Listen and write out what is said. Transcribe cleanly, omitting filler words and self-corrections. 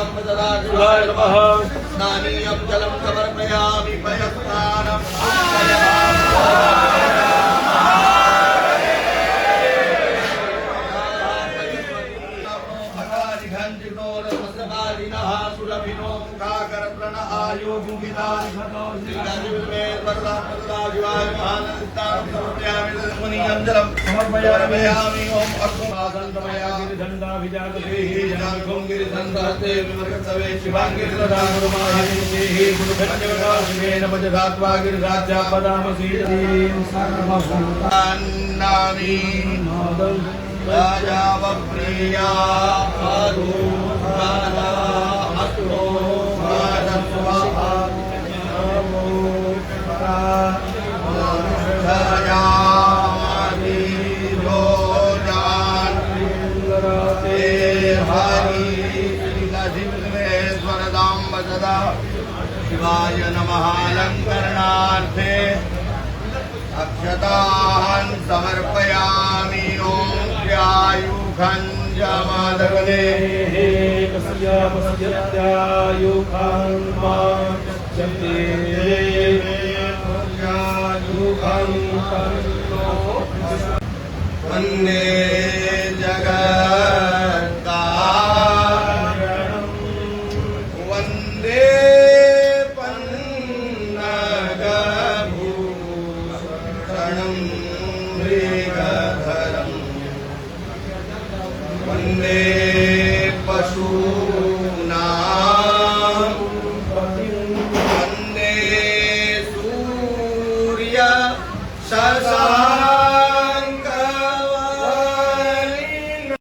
शिवाय नमः। स्नानीयं जलं समर्पयामि पयस्नानं राजावप्रिया शिवाय नमः। अलंकरणार्थे अक्षतान् समर्पयामि। ओम ध्यायुखञ्जमदगले वन्दे जगत्कारणं वन्दे पन्नगभूषणं मृगधरं वन्दे पशु